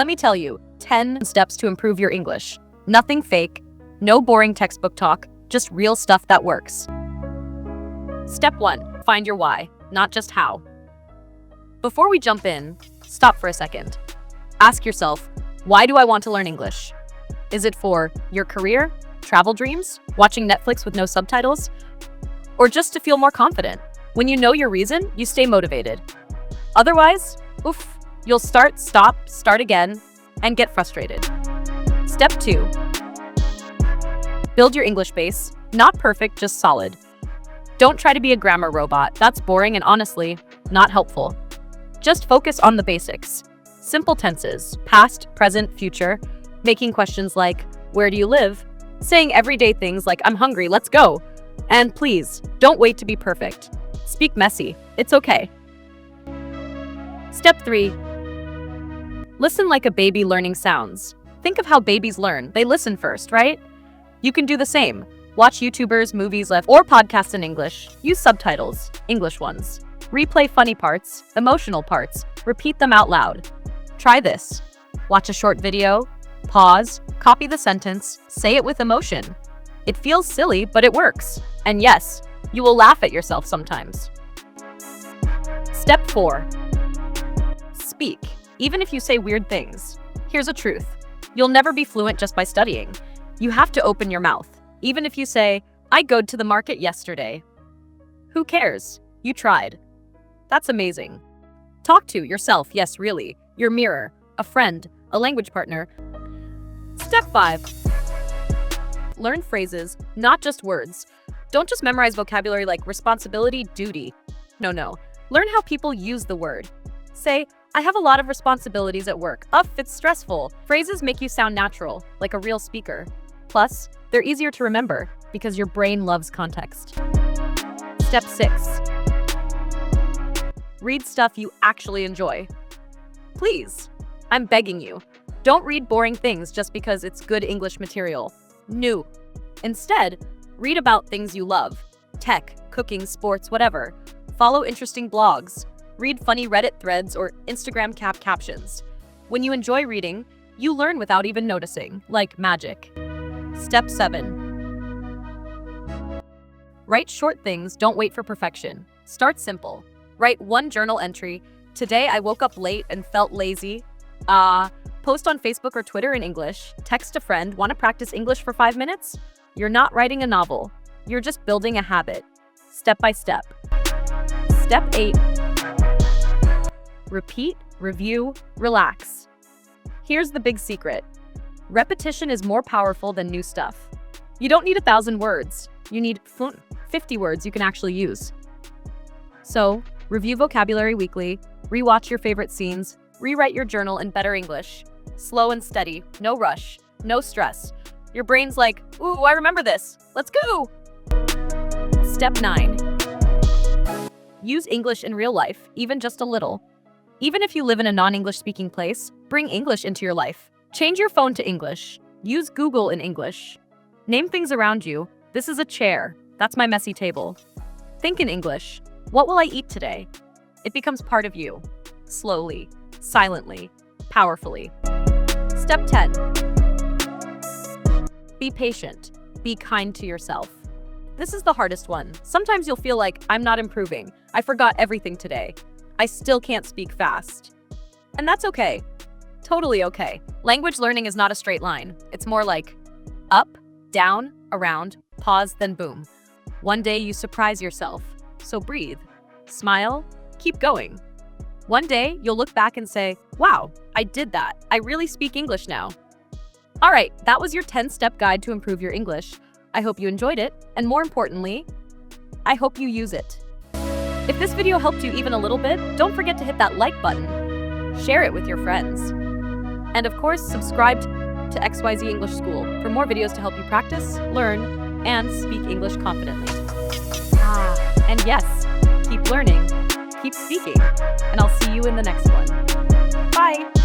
Let me tell you, 10 steps to improve your English. Nothing fake, no boring textbook talk, just real stuff that works. Step 1, find your why, not just how. Before we jump in, stop for a second. Ask yourself, why do I want to learn English? Is it for your career, travel dreams, watching Netflix with no subtitles, or just to feel more confident? When you know your reason, you stay motivated. Otherwise, you'll start again, and get frustrated. Step 2, build your English base. Not perfect, just solid. Don't try to be a grammar robot. That's boring and honestly, not helpful. Just focus on the basics. Simple tenses, past, present, future, making questions like, where do you live? Saying everyday things like, I'm hungry, let's go. And please, don't wait to be perfect. Speak messy, it's okay. Step 3, listen like a baby learning sounds. Think of how babies learn. They listen first, right? You can do the same. Watch YouTubers, movies, or podcasts in English. Use subtitles, English ones. Replay funny parts, emotional parts. Repeat them out loud. Try this. Watch a short video, pause, copy the sentence, say it with emotion. It feels silly, but it works. And yes, you will laugh at yourself sometimes. Step 4, speak, even if you say weird things. Here's a truth. You'll never be fluent just by studying. You have to open your mouth. Even if you say, I go to the market yesterday. Who cares? You tried. That's amazing. Talk to yourself, yes, really. Your mirror, a friend, a language partner. Step 5, learn phrases, not just words. Don't just memorize vocabulary like responsibility, duty. No. Learn how people use the word. Say, I have a lot of responsibilities at work. It's stressful. Phrases make you sound natural, like a real speaker. Plus, they're easier to remember because your brain loves context. Step 6, read stuff you actually enjoy. Please, I'm begging you, don't read boring things just because it's good English material. No. Instead, read about things you love. Tech, cooking, sports, whatever. Follow interesting blogs. Read funny Reddit threads or Instagram captions. When you enjoy reading, you learn without even noticing, like magic. Step 7, write short things, don't wait for perfection. Start simple. Write one journal entry. Today I woke up late and felt lazy. Post on Facebook or Twitter in English. Text a friend, want to practice English for 5 minutes? You're not writing a novel. You're just building a habit. Step by step. Step 8, repeat, review, relax. Here's the big secret. Repetition is more powerful than new stuff. You don't need 1,000 words. You need 50 words you can actually use. So, review vocabulary weekly, rewatch your favorite scenes, rewrite your journal in better English. Slow and steady, no rush, no stress. Your brain's like, ooh, I remember this. Let's go! Step 9, use English in real life, even just a little. Even if you live in a non-English speaking place, bring English into your life. Change your phone to English. Use Google in English. Name things around you. This is a chair. That's my messy table. Think in English. What will I eat today? It becomes part of you. Slowly, silently, powerfully. Step 10, be patient. Be kind to yourself. This is the hardest one. Sometimes you'll feel like, I'm not improving. I forgot everything today. I still can't speak fast. And that's okay. Totally okay. Language learning is not a straight line. It's more like up, down, around, pause, then boom. One day you surprise yourself. So breathe, smile, keep going. One day you'll look back and say, wow, I did that. I really speak English now. All right, that was your 10-step guide to improve your English. I hope you enjoyed it, and more importantly, I hope you use it. If this video helped you even a little bit, don't forget to hit that like button, share it with your friends, and of course, subscribe to XYZ English School for more videos to help you practice, learn, and speak English confidently. And yes, keep learning, keep speaking, and I'll see you in the next one. Bye!